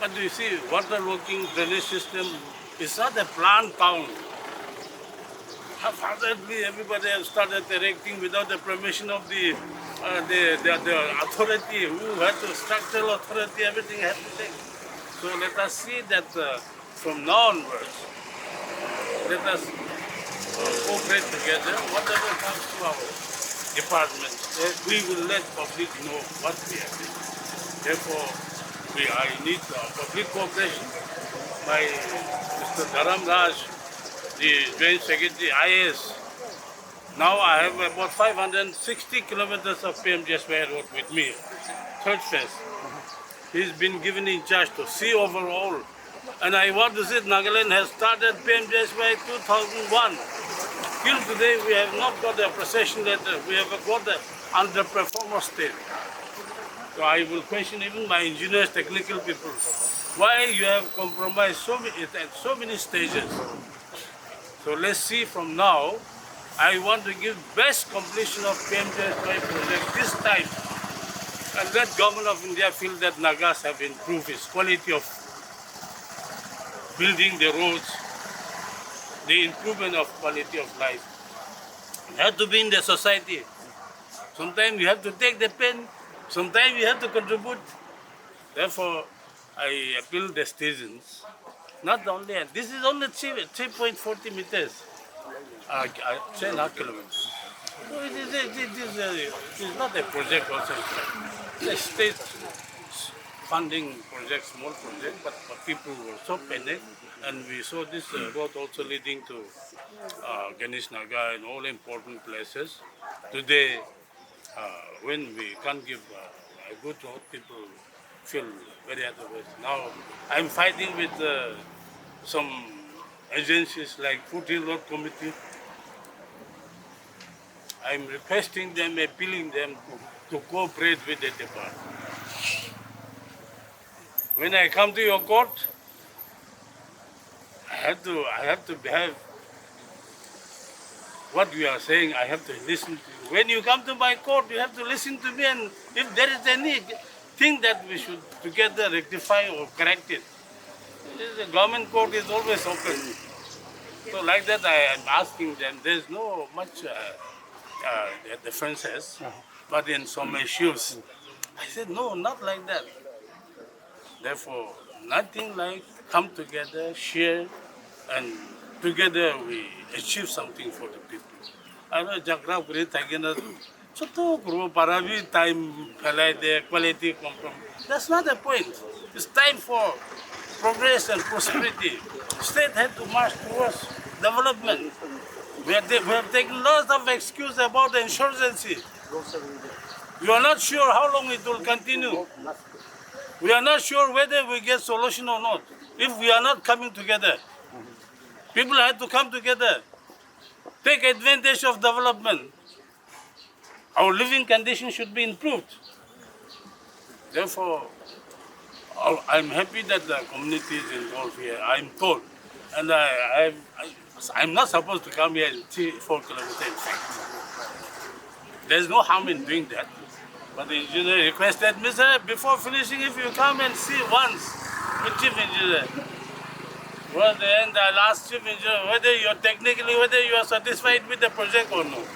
But you see, water working drainage system is not a planned town. Haphazardly, everybody has started erecting without the permission of the authority, who had the structural authority, everything had to take. So let us see that from now onwards, let us cooperate together. Whatever comes to our department, we will let public know what we are doing. Therefore, I need public cooperation. My Mr. Dharam Raj, the Joint Secretary, IAS. Now I have about 560 kilometers of PMGSY road with me, third phase. He's been given in charge to see overall. And I want to say Nagaland has started PMGSY 2001. Till today we have not got a procession letter. We have got the underperformer state. So I will question even my engineers, technical people, why you have compromised at so many stages. So let's see from now. I want to give best completion of PMGSY project this time, and let Government of India feel that Nagas have improved its quality of building the roads, the improvement of quality of life. It has to be in the society. Sometimes you have to take the pen, sometimes you have to contribute. Therefore, I appeal the citizens. Not only, this is only 3.40 meters, 10 kilometers. So it is not a project also. It's a state funding project, small project, but people were so panicked. And we saw this road also leading to Ganesh Naga and all important places. Today, when we can't give a good road, people feel very otherwise. Now, I'm fighting with some agencies like Foothill Road Committee. I'm requesting them, appealing them to cooperate with the department. When I come to your court, I have to have what you are saying. I have to listen to you. When you come to my court, you have to listen to me, and if there is anything that we should together rectify or correct it, the government court is always open. So like that, I am asking them. There is no much differences, but in some issues, I said no, not like that. Therefore, nothing like come together, share, and together we achieve something for the people. I know Jagrab great again. So to grow paravi time the quality compromise. That's not the point. It's time for progress and prosperity. State had to march towards development. We have taken lots of excuses about the insurgency. We are not sure how long it will continue. We are not sure whether we get solution or not. If we are not coming together, people have to come together, take advantage of development. Our living conditions should be improved. Therefore, I'm happy that the community is involved here. I'm told, and I'm not supposed to come here 3-4 kilometers. In fact, there's no harm in doing that. But the engineer requested me, sir, before finishing, if you come and see once with chief engineer. Well, then the last chief engineer, whether you are satisfied with the project or not.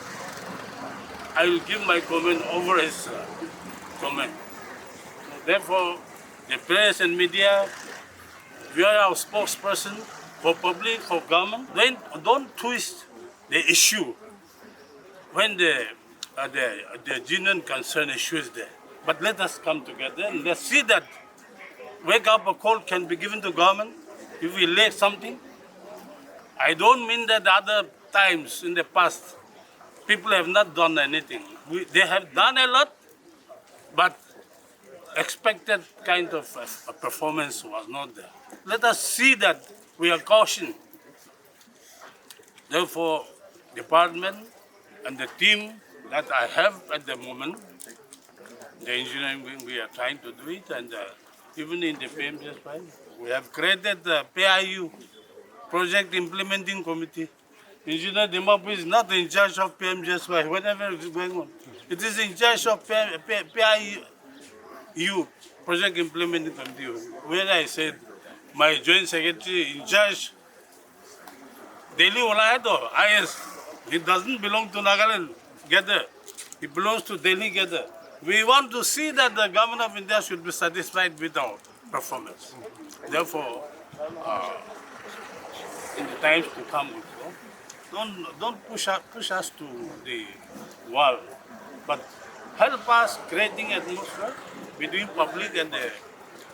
I will give my comment over his comment. Therefore, the press and media, we are our spokesperson for public, for government. Don't twist the issue when the genuine concern issue is there. But let us come together and let's see that wake-up a call can be given to government if we lack something. I don't mean that other times in the past people have not done anything. They have done a lot, but expected kind of a performance was not there. Let us see that we are cautioned. Therefore, department and the team that I have at the moment, the engineering wing, we are trying to do it, and even in the PMGSY, we have created the PIU, Project Implementing Committee. Engineer Dimapu is not in charge of PMGSY, whatever is going on. It is in charge of PIU, project implementing committee, where I said my joint secretary in charge, Delhi wala hai to, IS, he doesn't belong to Nagaland, gather. He belongs to Delhi, gather. We want to see that the government of India should be satisfied with our performance. Therefore, in the times to come, don't push us to the wall, but help us creating atmosphere between public and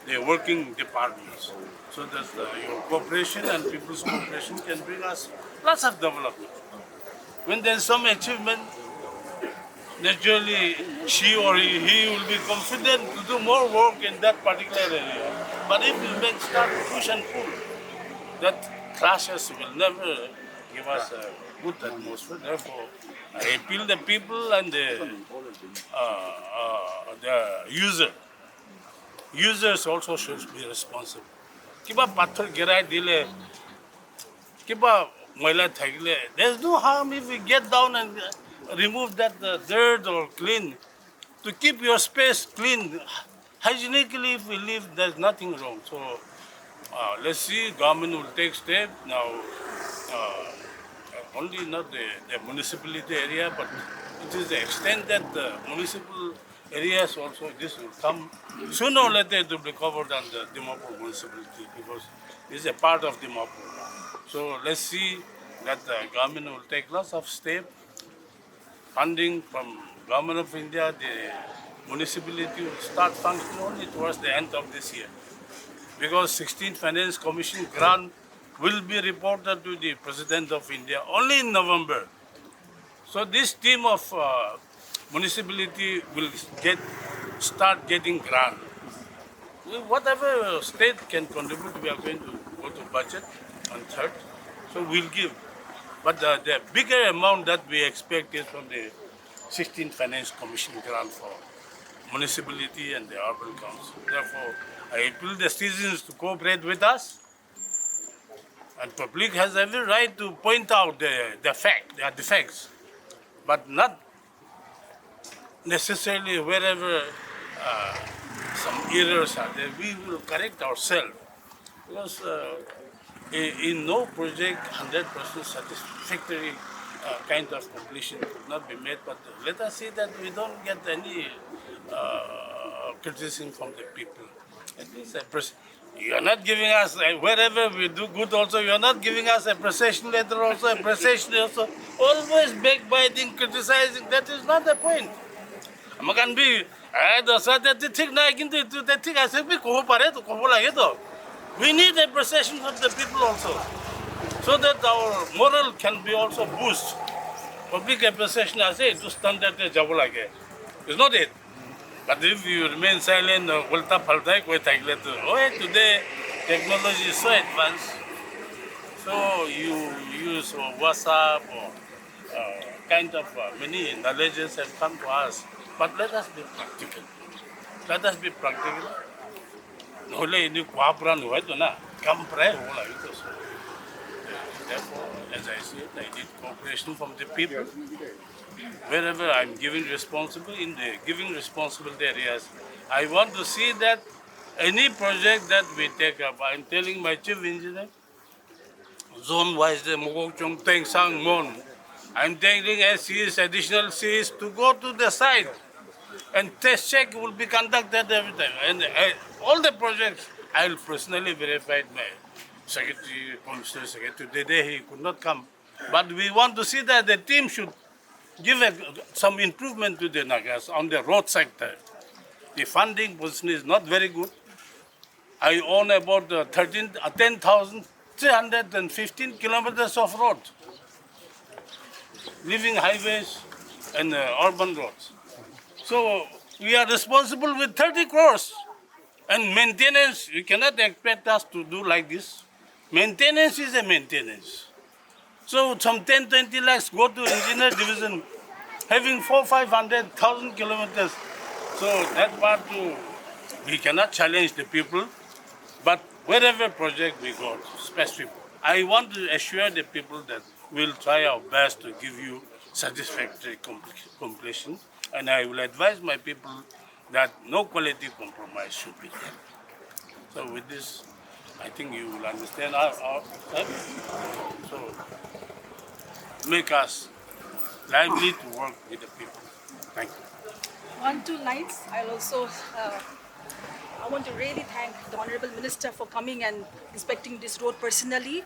the working departments, so that your cooperation and people's cooperation can bring us lots of development. When there's some achievement, naturally she or he will be confident to do more work in that particular area. But if we start push and pull, that clashes will never give us a good atmosphere. Therefore, I appeal the people and the users also should be responsible. Kiba pathar girai dile, kiba moila thagile. There's no harm if we get down and remove that dirt or clean. To keep your space clean, hygienically if we live, there's nothing wrong. So let's see, government will take step now. Only not the municipality area, but it is the extent that the municipal areas also, this will come. Sooner or later it will be covered under Dimapur municipality, because this is a part of Dimapur. So let's see that the government will take lots of steps. Funding from Government of India, the municipality will start functioning only towards the end of this year, because 16th Finance Commission grant will be reported to the President of India only in November. So this team of municipality will start getting grant. Whatever state can contribute, we are going to go to budget on 3rd, so we'll give. But the bigger amount that we expect is from the 16th Finance Commission grant for municipality and the urban council. Therefore, I appeal the citizens to cooperate with us, and public has every right to point out the defects, but not necessarily wherever some errors are there. We will correct ourselves, because in no project 100% satisfactory kind of completion could not be made. But let us see that we don't get any criticism from the people. At least you are not giving us, wherever we do good also, you are not giving us appreciation letter also, appreciation also. Always backbiting, criticizing, that is not the point. Can be, we need appreciation from the people also, so that our moral can be also boosted. Public appreciation, I say, to standard it's not it. But if you remain silent, today technology is so advanced, so you use WhatsApp or kind of many knowledges have come to us. But let us be practical. Let us be practical. Therefore, as I said, I need cooperation from the people. Wherever I'm giving responsibility, in the giving responsibility areas, I want to see that any project that we take up, I'm telling my chief engineer, zone-wise, the Mogok Chung Teng Sang Mon, I'm telling SCs, additional Cs to go to the site, and test check will be conducted every time. And all the projects, I'll personally verify my secretary, commissioner secretary. Today he could not come. But we want to see that the team should give some improvement to the Nagas on the road sector. The funding position is not very good. I own about 10,315 kilometers of road, leaving highways and urban roads. So we are responsible with 30 crores. And maintenance, you cannot expect us to do like this. Maintenance is a maintenance. So some 10, 20 lakhs go to engineer division, having 500,000 kilometers. So that part too, we cannot challenge the people. But wherever project we go to, specific, I want to assure the people that we'll try our best to give you satisfactory completion. And I will advise my people that no quality compromise should be there. So with this, I think you will understand our so make us lively to work with the people. Thank you. On to lines, I'll also I want to really thank the Honorable Minister for coming and inspecting this road personally.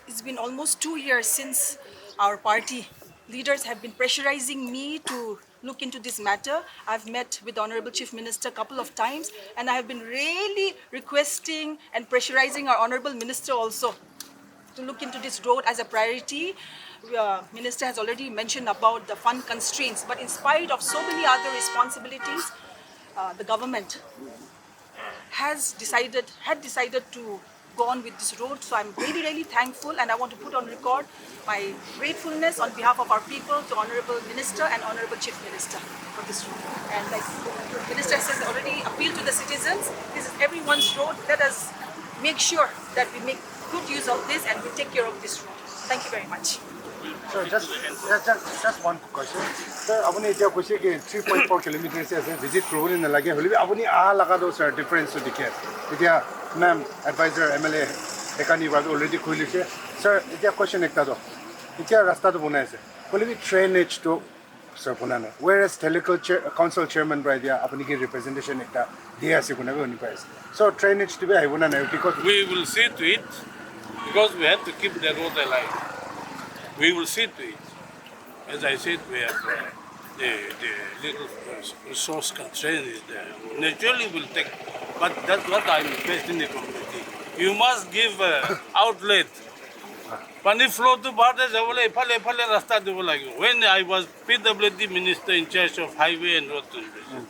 It's been almost 2 years since our party leaders have been pressurizing me to look into this matter. I've met with the Honorable Chief Minister a couple of times, and I have been really requesting and pressurizing our Honorable Minister also to look into this road as a priority. Minister has already mentioned about the fund constraints, but in spite of so many other responsibilities, the government had decided to go on with this road. So I'm really, really thankful, and I want to put on record my gratefulness on behalf of our people to Honorable Minister and Honorable Chief Minister for this road. And like the Minister has already appealed to the citizens, this is everyone's road. Let us make sure that we make good use of this and we take care of this road. Thank you very much. So just one question. Sir, apuni etia koise ki 3.4 kilometers ase visit probably na lage holibi apuni aha laga do sir difference to dikhe. Etia ma'am advisor MLA ekani was already khulise. Sir, etia question ekta do. Etia rasta do banai ase. Holibi drainage to sir banana. Whereas council chairman by dia apuni ki representation ekta dia ase kuna bani pai ase. So drainage to be ai bana na because We will see to it because we have to keep the road alive. We will see to it. As I said, we have the little resource constraint is there. Naturally, we'll take, but that's what I'm requesting the community. You must give outlet. Pani flow to Bharat phale rasta do lagi. When I was PWD minister in charge of highway and road transportation,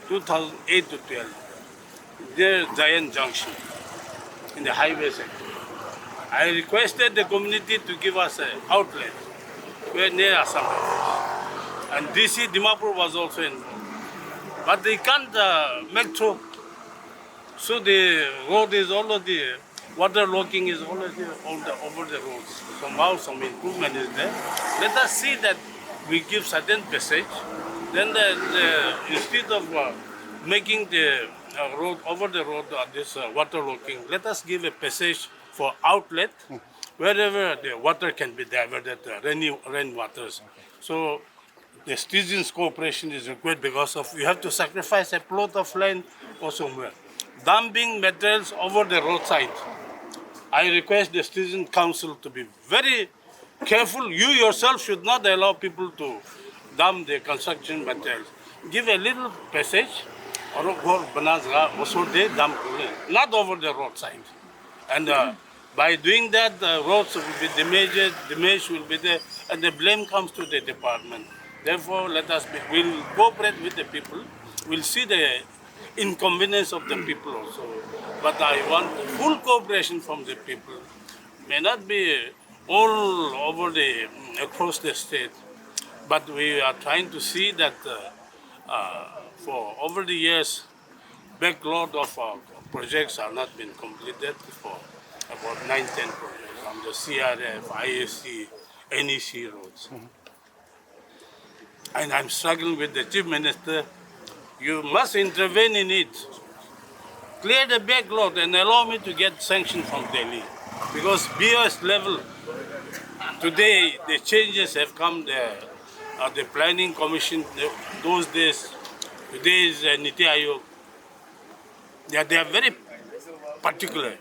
2008 to 12, there giant junction in the highway sector. I requested the community to give us an outlet where near Assam. And DC Dimapur was also involved. But they can't make through. So the road is already, water locking is already over the roads. Somehow some improvement is there. Let us see that we give certain passage. Then instead of making the road over the road, this water locking, let us give a passage for outlet wherever the water can be diverted, rain waters. So the citizens' cooperation is required because of you have to sacrifice a plot of land or somewhere. Dumping materials over the roadside. I request the citizen council to be very careful. You yourself should not allow people to dump the construction materials. Give a little passage or also they dump not over the roadside. And by doing that, the roads will be damage will be there, and the blame comes to the department. Therefore, we'll cooperate with the people. We'll see the inconvenience of the people also. But I want full cooperation from the people. May not be all over across the state, but we are trying to see that for over the years, backlog of projects are not been completed for about 9-10 projects on the CRF, ISC, NEC roads. And I'm struggling with the Chief Minister. You must intervene in it. Clear the backlog and allow me to get sanction from Delhi. Because BOS level, today the changes have come there. The Planning Commission, those days, today is Niti Ayog. They are very particular.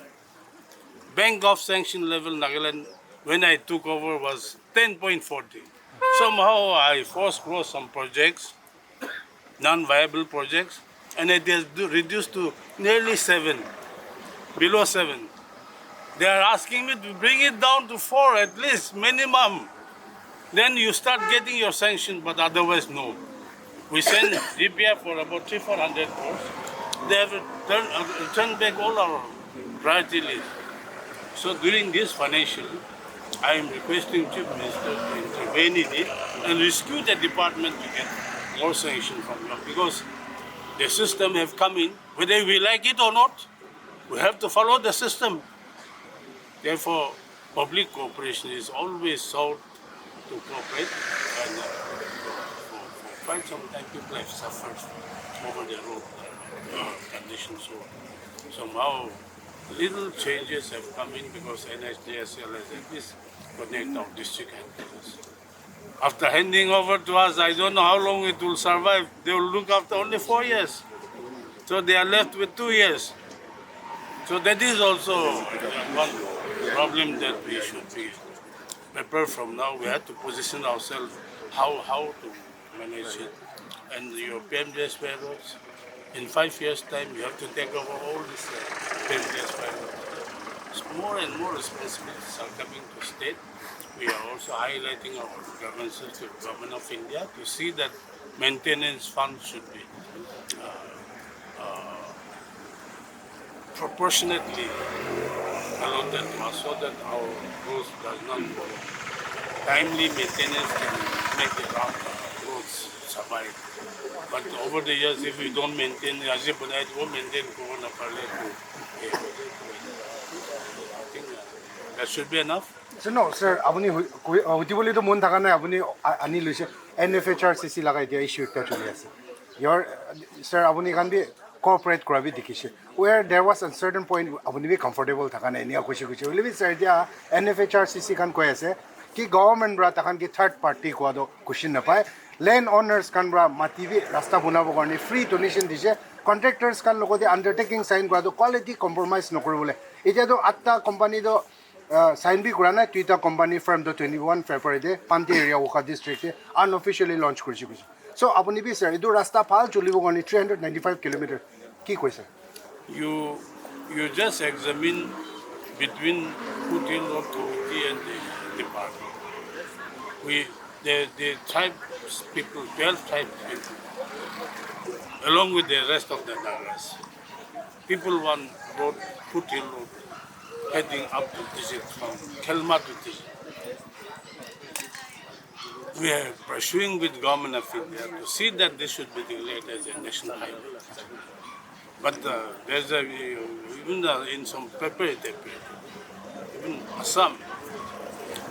Bank of sanction level Nagaland, when I took over, was 10.40. Somehow I forced close some projects, non-viable projects, and it has reduced to nearly 7, below 7. They are asking me to bring it down to 4 at least, minimum. Then you start getting your sanction, but otherwise no. We send DPF for about 300-400 crores. They have returned back all our priority list. So during this financial, I am requesting Chief Minister to intervene in it and rescue the department to get more sanction from them, because the system have come in, whether we like it or not, we have to follow the system. Therefore, public cooperation is always sought to cooperate and for quite some time people have suffered over the road conditions. So somehow little changes have come in because NHDSL has at least connect our district headquarters. After handing over to us, I don't know how long it will survive. They will look after only 4 years. So they are left with 2 years. So that is also one problem that we should be prepared from now. We have to position ourselves how to manage it. And your PMJS roads, in 5 years' time, you have to take over all these PMJS roads. More and more responsibilities are coming to state. We are also highlighting our governances to the Government of India to see that maintenance funds should be proportionately allotted to us so that our roads does not go. Timely maintenance can make the roads survive. But over the years, if we don't maintain, as you put it, we maintain Corona Parle to I think that should be enough. So no, sir, apuni hutiboli to mon thaka nai apuni ani luise NFHRCC laga dia issue ekta choli ase. Your sir apuni kan bi corporate kora bi dikise. Where there was a certain point apuni bi comfortable thaka nai nia kushi kushi. Oli bi sir dia NFHRCC kan koi ase ki government bra takan ki third party ko do kushi na pai. Land owners kan bra mati bi rasta bunabo karne free donation dise. Contractors kan logo de undertaking sign kora do quality compromise nokore bole. Etia do atta company do sign bi kura na Twitter company from the 21 February de Panti area Woka district de unofficially launch kurishi kushi. So apuni bi sir idu rasta phal cholibo karne 395 km ki koi sir. You just examine between Foothill Road Committee and the party. The tribe people, 12 tribe people, along with the rest of the Nagas. People want road, Foothill Road, heading up to Tizit, from Kelma to Tizit. We are pursuing with Government of India to see that this should be declared as a national highway. But there's even in some preparative period, even Assam,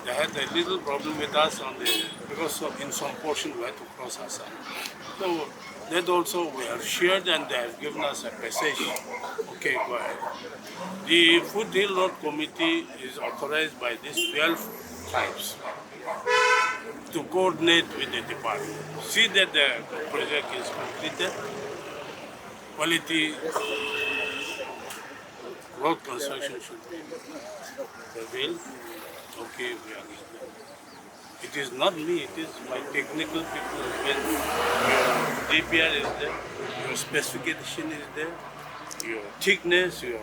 they had a little problem with us because in some portion we had to cross Assam. So that also we have shared and they have given us a passage. Okay, go ahead. The Foothill Road Committee is authorized by these 12 tribes to coordinate with the department. See that the project is completed. Quality road construction should be prevailed. Okay, we understand. It is not me, it is my technical people. When your DPR is there, your specification is there, your thickness, your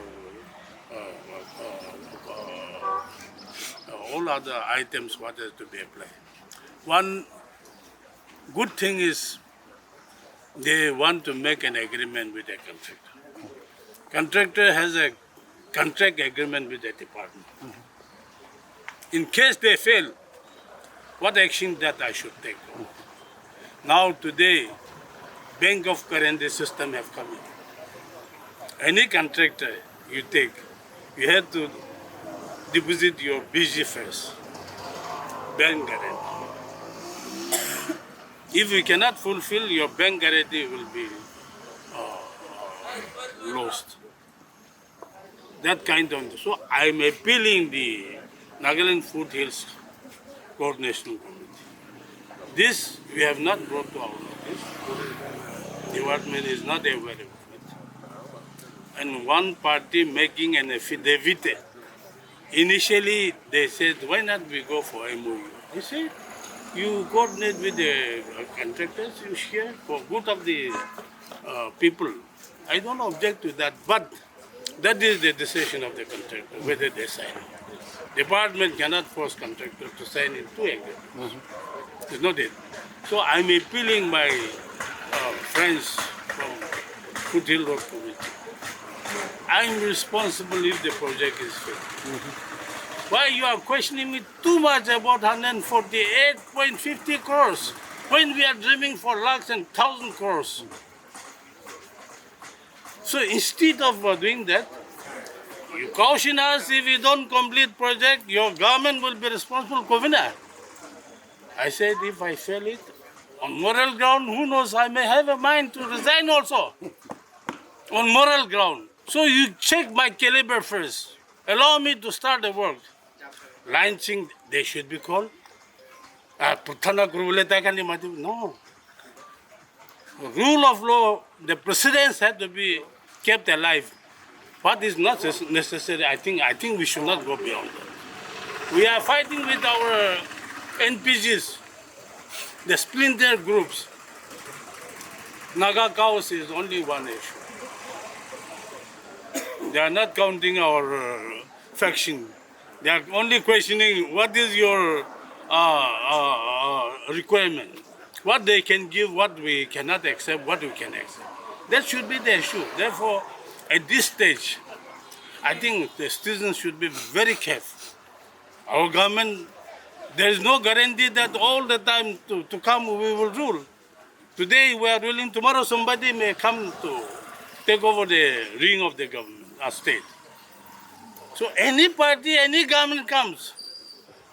all other items what has to be applied. One good thing is they want to make an agreement with the contractor. Contractor has a contract agreement with the department. In case they fail, what action that I should take? Now today, Bank of Currency system have come in. Any contractor you take, you have to deposit your BG first, bank guarantee. If you cannot fulfill, your bank guarantee will be lost. That kind of. So I am appealing the Nagaland Foothills Coordination Committee. This we have not brought to our notice. Department is not aware of it. And one party making an affidavit. Initially they said, why not we go for MOU? They said, you coordinate with the contractors, you share for good of the people. I don't object to that, but that is the decision of the contractor, whether they sign. Department cannot force contractor to sign into agreement. It's not it. So I'm appealing my friends from Foothill Road Committee. I'm responsible if the project is failed. Why you are questioning me too much about 148.50 crores when we are dreaming for lakhs and 1,000 crores? So instead of doing that, you caution us if you don't complete project, your government will be responsible. Kovina. I said if I fail it, On moral ground, who knows, I may have a mind to resign also. On moral ground. So you check my caliber first. Allow me to start the work. Launching, they should be called. No. Rule of law, the precedents have to be kept alive. What is not necessary, I think we should not go beyond that. We are fighting with our NPGs, the splinter groups. Naga cows is only one issue. They are not counting our faction. They are only questioning what is your requirement, what they can give, what we cannot accept, what we can accept. That should be the issue. Therefore, at this stage, I think the citizens should be very careful. Our government, there is no guarantee that all the time to come we will rule. Today we are ruling, tomorrow somebody may come to take over the ring of the government, state. So any party, any government comes,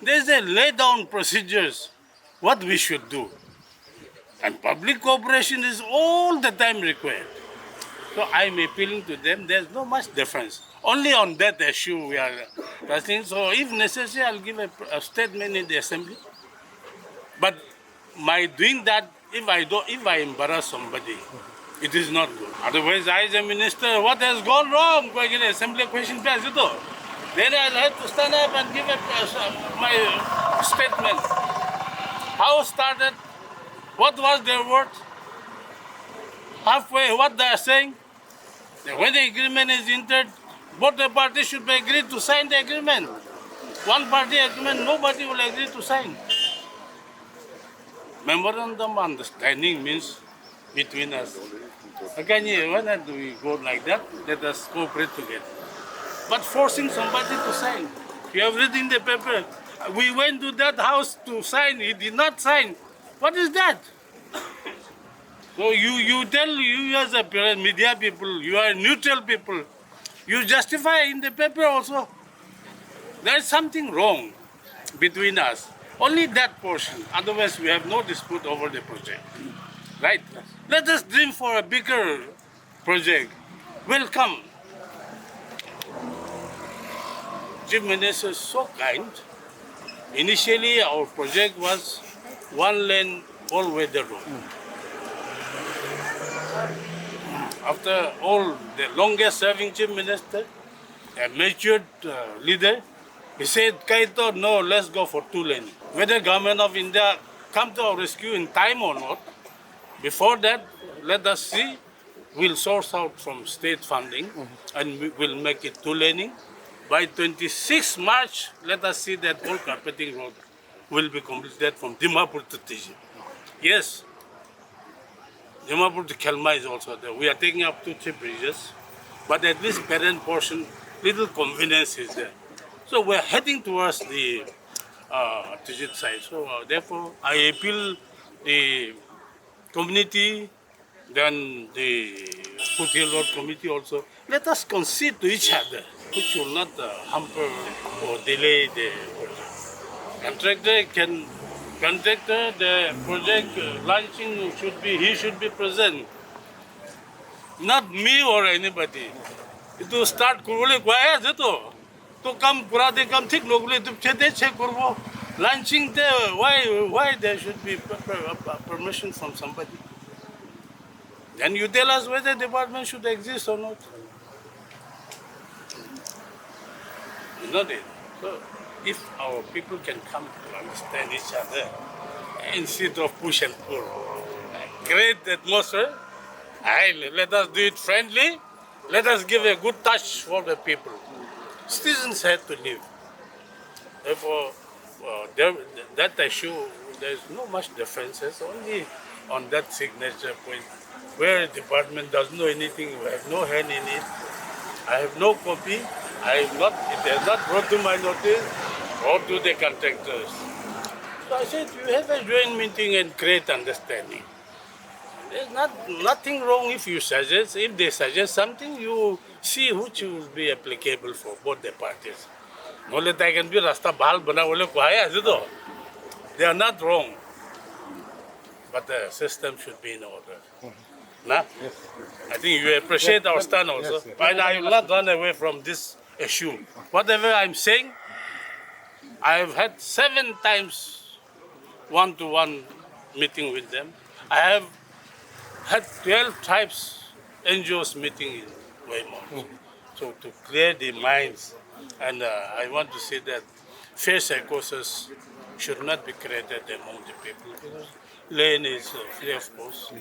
there's a lay down procedures, what we should do. And public cooperation is all the time required. So I'm appealing to them, there's no much difference. Only on that issue we are wrestling. So if necessary, I'll give a statement in the assembly. But my doing that, if I embarrass somebody, it is not good. Otherwise, I as a minister, what has gone wrong? Go get an assembly question passed, then I'll have to stand up and give my statement. How started? What was their word? Halfway, what they are saying? That when the agreement is entered, both the parties should be agreed to sign the agreement. One party agreement, nobody will agree to sign. Memorandum understanding means between us. Again, why do we go like that? Let us cooperate together. But forcing somebody to sign. You have read in the paper. We went to that house to sign. He did not sign. What is that? So you tell, you as a media people, you are neutral people. You justify in the paper also. There is something wrong between us. Only that portion. Otherwise, we have no dispute over the project. Right? Let us dream for a bigger project. Welcome. Chief Minister is so kind. Initially, our project was one lane all-weather road. After all, the longest-serving Chief Minister, a matured leader, he said, Kaito, no, let's go for 2 lanes. Whether government of India come to our rescue in time or not, before that, let us see. We'll source out from state funding and we will make it 2-laning. By 26 March, let us see that whole carpeting road will be completed from Dimapur to Tiji. Yes, Dimapur to Kelma is also there. We are taking up 2 cheap bridges, but at least parent portion, little convenience is there. So we are heading towards the Tijit side. So therefore, I appeal the community, then the Foothill Road Committee also. Let us concede to each other, which will not hamper or delay the project. Contractor, the project launching he should be present. Not me or anybody. To start kurule kwaya jeto. To come kurade come thik nogule to chede che kurbo. Launching there, why there should be permission from somebody? Then you tell us whether the department should exist or not. Not it. So if our people can come to understand each other instead of push and pull, great atmosphere, let us do it friendly, let us give a good touch for the people. Citizens have to live. Therefore, that issue, there is no much differences, only on that signature point, where the department doesn't know anything, we have no hand in it. I have no copy. It has not brought to my notice or to the contractors. So I said, you have a joint meeting and create understanding. There's nothing wrong if you suggest. If they suggest something, you see which will be applicable for both the parties. No let I can be rasta bahal bana bole kuhaya, they are not wrong. but the system should be in order. Nah? I think you appreciate our stand also. Yes, yes. But I will not run away from this issue. Whatever I'm saying, I have had 7 times one-to-one meeting with them. I have had 12 types NGOs meeting in Waymouth. So to clear the minds, and I want to say that fair psychosis should not be created among the people because lane is free of course.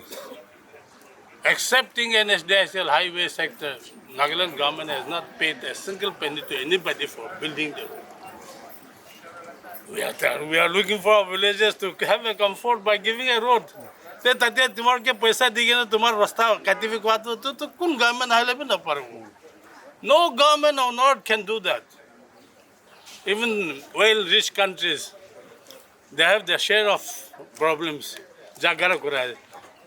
Accepting NSDSL highway sector, Nagaland government has not paid a single penny to anybody for building the road. We are looking for our villagers to have a comfort by giving a road. ते ताते तुम्हारे के पैसा दिए ना तुम्हारा रास्ता कहती भी बात तो कौन गवर्नमेंट हाले भी ना पारो. No government on earth can do that. Even well-rich countries, they have their share of problems. Jagara kura.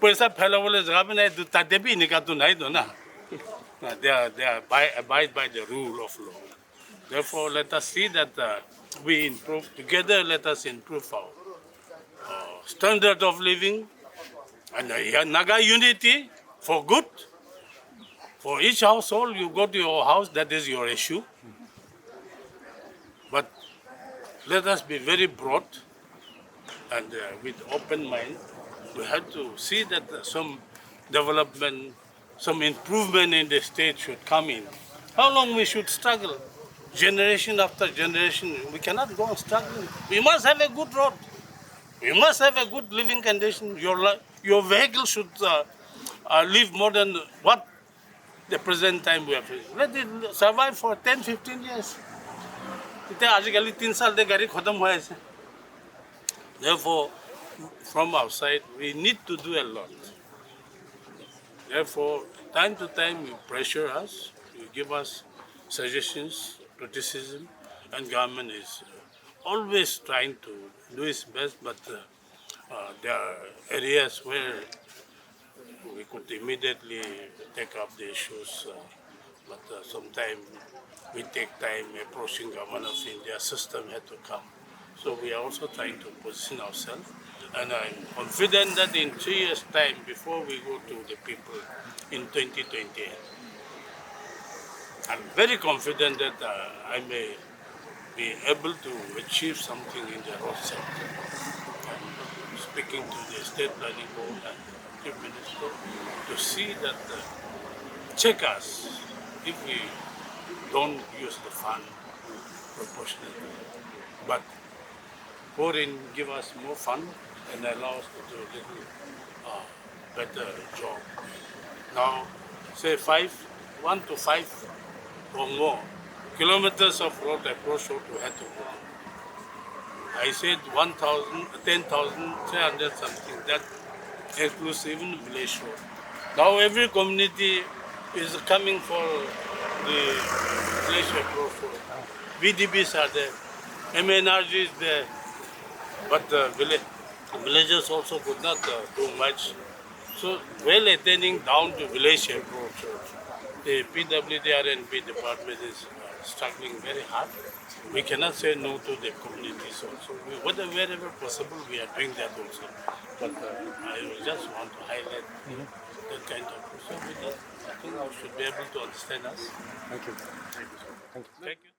Paisa phela bole jagah mein nahi tate bhi nika to nahi do na. They abide by the rule of law. Therefore, let us see that we improve together. Let us improve our standard of living and Naga unity for good. For each household, you go to your house, that is your issue. But let us be very broad and with open mind. We have to see that some development, some improvement in the state should come in. How long we should struggle? Generation after generation, we cannot go on struggling. We must have a good road. We must have a good living condition. Your vehicle should live more than what the present time we have. Let it survive for 10, 15 years. Therefore, from our side, we need to do a lot. Therefore, time to time, you pressure us, you give us suggestions, criticism, and government is always trying to do its best, but there are areas where we could immediately take up the issues, but sometimes we take time approaching government of India, system had to come. So we are also trying to position ourselves, and I'm confident that in 3 years' time, before we go to the people in 2028, I'm very confident that I may be able to achieve something in the road sector. I'm speaking to the State Planning Board and Chief Minister to see that check us if we don't use the fund proportionately. But pour in, give us more fund and allow us to do a little better job. Now, say 1 to 5 or more kilometers of road approach road we had to go. I said 10,300 something. That includes even village road. Now every community is coming for the village approach road. VDBs are there, MNRG is there, but the villagers also could not do much. So well attending down to village approach road. The PWDRNB department is struggling very hard. We cannot say no to the communities also. Wherever possible, we are doing that also. But I just want to highlight that kind of process. I think you should be able to understand us. Thank you. Thank you.